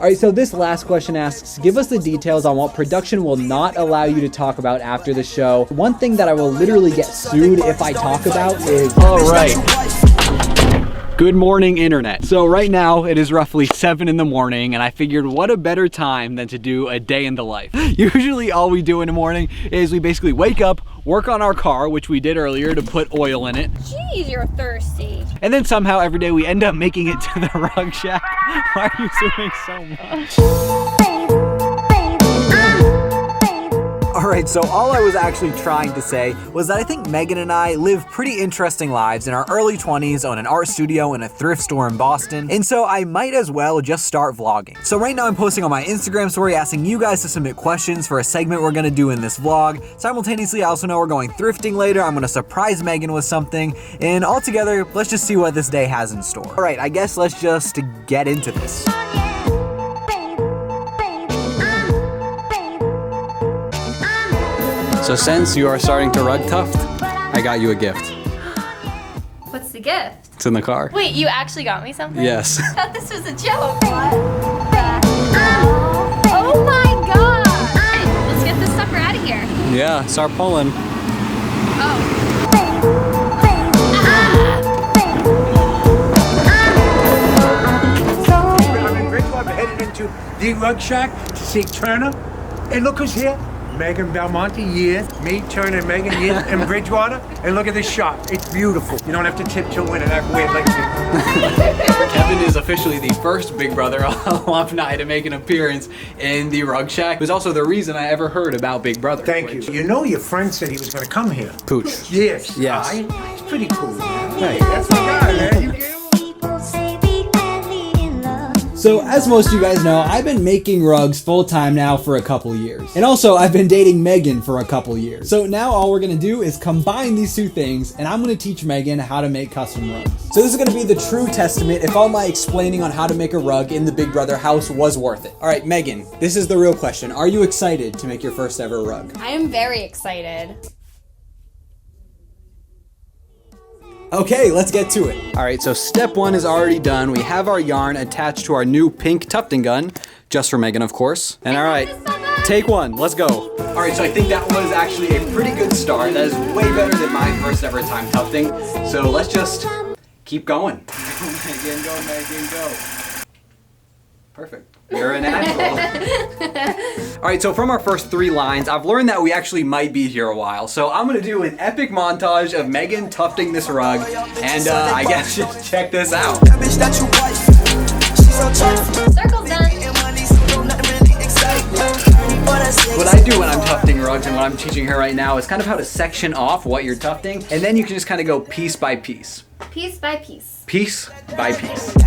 right, so this last question asks, give us the details on what production will not allow you to talk about after the show. One thing that I will literally get sued if I talk about is... All right. Good morning, internet. So right now it is roughly 7 in the morning and I figured what a better time than to do a day in the life. Usually all we do in the morning is we basically wake up, work on our car, which we did earlier to put oil in it. Jeez, you're thirsty. And then somehow every day we end up making it to the rug shack. Why are you zooming so much? Alright, so all I was actually trying to say was that I think Megan and I live pretty interesting lives in our early 20s, own an art studio in a thrift store in Boston, and so I might as well just start vlogging. So right now I'm posting on my Instagram story asking you guys to submit questions for a segment we're gonna do in this vlog. Simultaneously, I also know we're going thrifting later. I'm gonna surprise Megan with something, and altogether, let's just see what this day has in store. Alright, I guess let's just get into this. So since you are starting to rug tuft, I got you a gift. What's the gift? It's in the car. Wait, you actually got me something? Yes. I thought this was a joke. What? Oh my god! Let's get this sucker out of here. Yeah, start pulling. Oh. I'm in Bridgewater, headed into the rug shack to see Turner. And look who's here. Megan Belmonte, years. Me, Turner, and Megan, years in Bridgewater. And look at this shop. It's beautiful. You don't have to tiptoe in and act weird like me. Kevin is officially the first Big Brother alumni to make an appearance in the rug shack. It was also the reason I ever heard about Big Brother. Thank you. You know your friend said he was going to come here. Pooch. Yes. Yes. It's pretty cool, man. Hey. That's my guy, man. You So as most of you guys know, I've been making rugs full time now for a couple years. And also I've been dating Megan for a couple years. So now all we're gonna do is combine these two things and I'm gonna teach Megan how to make custom rugs. So this is gonna be the true testament if all my explaining on how to make a rug in the Big Brother house was worth it. All right, Megan, this is the real question. Are you excited to make your first ever rug? I am very excited. Okay, let's get to it. All right, so step one is already done. We have our yarn attached to our new pink tufting gun, just for Megan, of course. And all right, take one, let's go. All right, so I think that was actually a pretty good start. That is way better than my first ever time tufting. So let's just keep going. Megan, go, Megan, go. Perfect. You're a natural. All right, so from our first 3 lines, I've learned that we actually might be here a while. So I'm gonna do an epic montage of Megan tufting this rug, and I guess just check this out. Circle's done. What I do when I'm tufting rugs and what I'm teaching her right now is kind of how to section off what you're tufting, and then you can just kind of go piece by piece. Piece by piece. Piece by piece. I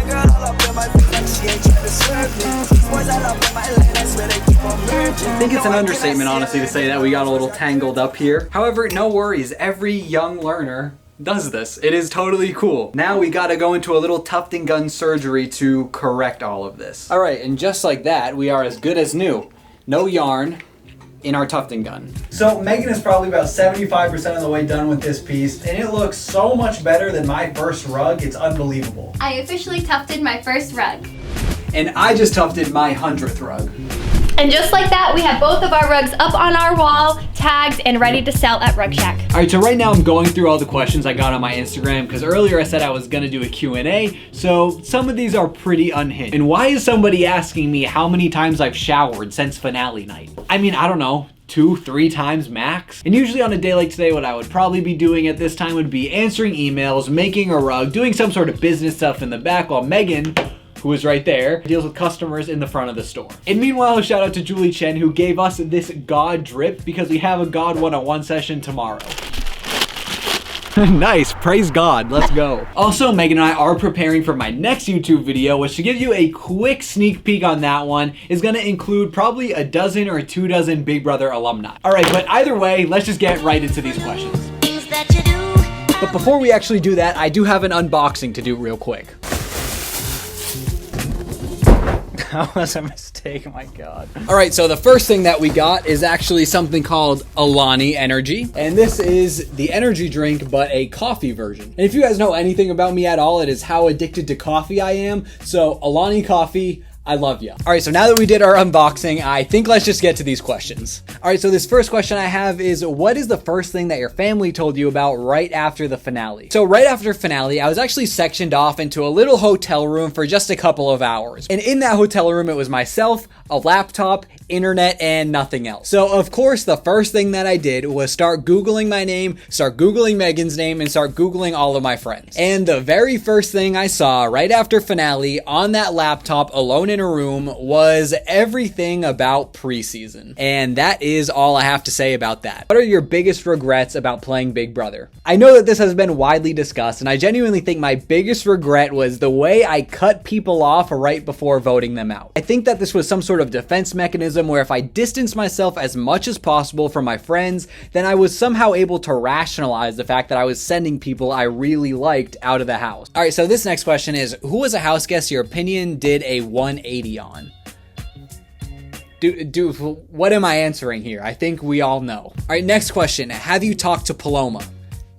think it's an understatement, honestly, to say that we got a little tangled up here. However, no worries. Every young learner does this. It is totally cool. Now we gotta go into a little tufting gun surgery to correct all of this. All right, and just like that, we are as good as new. No yarn in our tufting gun. So Megan is probably about 75% of the way done with this piece, and it looks so much better than my first rug, it's unbelievable. I officially tufted my first rug. And I just tufted my 100th rug. And just like that, we have both of our rugs up on our wall, tagged and ready to sell at Rug Shack. All right, so right now I'm going through all the questions I got on my Instagram because earlier I said I was gonna do a Q&A, so some of these are pretty unhinged. And why is somebody asking me how many times I've showered since finale night? I mean, I don't know, 2-3 times max. And usually on a day like today, what I would probably be doing at this time would be answering emails, making a rug, doing some sort of business stuff in the back, while Megan, who is right there, deals with customers in the front of the store. And meanwhile, a shout out to Julie Chen, who gave us this God drip because we have a God 101 session tomorrow. Nice, praise God, let's go. Also, Megan and I are preparing for my next YouTube video, which, to give you a quick sneak peek on that one, is gonna include probably a dozen or 2 dozen Big Brother alumni. All right, but either way, let's just get right into these questions. But before we actually do that, I do have an unboxing to do real quick. That was a mistake, oh my God. All right, so the first thing that we got is actually something called Alani Energy. And this is the energy drink, but a coffee version. And if you guys know anything about me at all, it is how addicted to coffee I am. So Alani coffee, I love you. All right, so now that we did our unboxing, I think let's just get to these questions. All right, so this first question I have is, what is the first thing that your family told you about right after the finale? So right after finale, I was actually sectioned off into a little hotel room for just a couple of hours. And in that hotel room, it was myself, a laptop, internet, and nothing else. So of course, the first thing that I did was start Googling my name, start Googling Megan's name, and start Googling all of my friends. And the very first thing I saw right after finale on that laptop alone in a room was everything about preseason. And that is all I have to say about that. What are your biggest regrets about playing Big Brother? I know that this has been widely discussed, and I genuinely think my biggest regret was the way I cut people off right before voting them out. I think that this was some sort of defense mechanism where if I distanced myself as much as possible from my friends, then I was somehow able to rationalize the fact that I was sending people I really liked out of the house. All right, so this next question is, who was a house guest your opinion did a 180 on? Dude, what am I answering here? I think we all know. All right, next question. Have you talked to Paloma?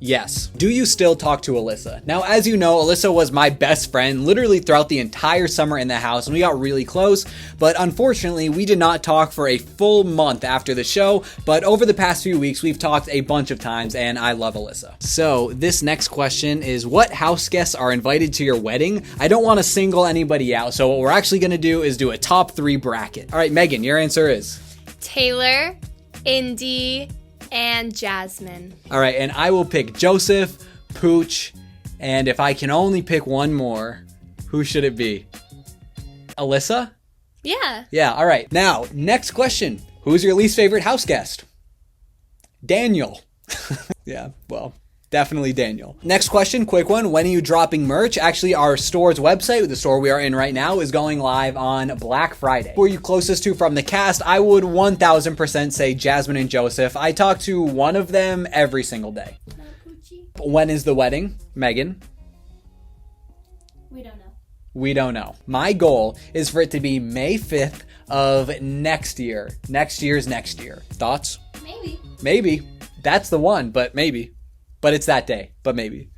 Yes. Do you still talk to Alyssa? Now, as you know, Alyssa was my best friend literally throughout the entire summer in the house, and we got really close, but unfortunately, we did not talk for a full month after the show, but over the past few weeks, we've talked a bunch of times, and I love Alyssa. So, this next question is, what house guests are invited to your wedding? I don't want to single anybody out, so what we're actually going to do is do a top 3 bracket. All right, Megan, your answer is? Taylor, Indy, and Jasmine. All right, and I will pick Joseph, Pooch, and if I can only pick one more, who should it be? Alyssa? Yeah. Yeah, all right. Now, next question. Who's your least favorite house guest? Daniel. Yeah, well, definitely Daniel. Next question, quick one. When are you dropping merch? Actually, our store's website, the store we are in right now, is going live on Black Friday. Who are you closest to from the cast? I would 1000% say Jasmine and Joseph. I talk to one of them every single day. When is the wedding, Megan? We don't know. We don't know. My goal is for it to be May 5th of next year. Next year's next year. Thoughts? Maybe. Maybe. That's the one, but maybe. But it's that day, but maybe.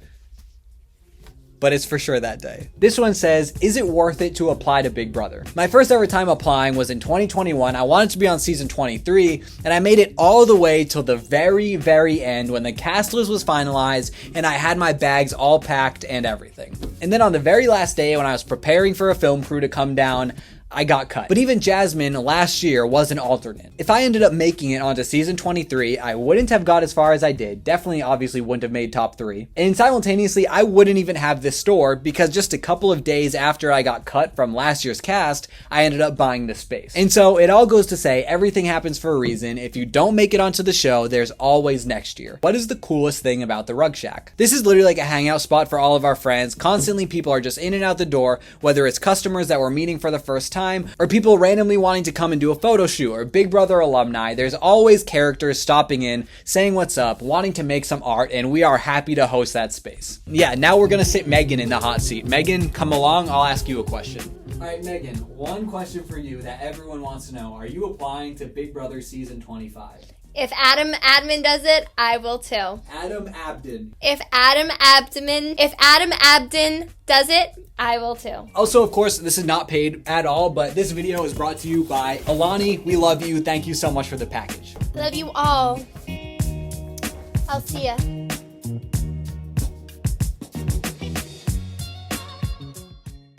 But it's for sure that day. This one says, is it worth it to apply to Big Brother? My first ever time applying was in 2021. I wanted to be on season 23, and I made it all the way till the very, very end when the cast list was finalized and I had my bags all packed and everything. And then on the very last day when I was preparing for a film crew to come down, I got cut. But even Jasmine last year was an alternate. If I ended up making it onto season 23, I wouldn't have got as far as I did. Definitely, obviously, wouldn't have made top 3. And simultaneously, I wouldn't even have this store because just a couple of days after I got cut from last year's cast, I ended up buying the space. And so it all goes to say, everything happens for a reason. If you don't make it onto the show, there's always next year. What is the coolest thing about the Rug Shack? This is literally like a hangout spot for all of our friends. Constantly, people are just in and out the door, whether it's customers that we're meeting for the first time, or people randomly wanting to come and do a photo shoot, or Big Brother alumni. There's always characters stopping in, saying what's up, wanting to make some art, and we are happy to host that space. Yeah, now we're gonna sit Megan in the hot seat. Megan, come along, I'll ask you a question. All right, Megan, one question for you that everyone wants to know. Are you applying to Big Brother season 25? If Adam Admin does it, I will too. Adam Abden. If Adam Abden does it, I will too. Also, of course, this is not paid at all, but this video is brought to you by Alani. We love you. Thank you so much for the package. Love you all. I'll see ya.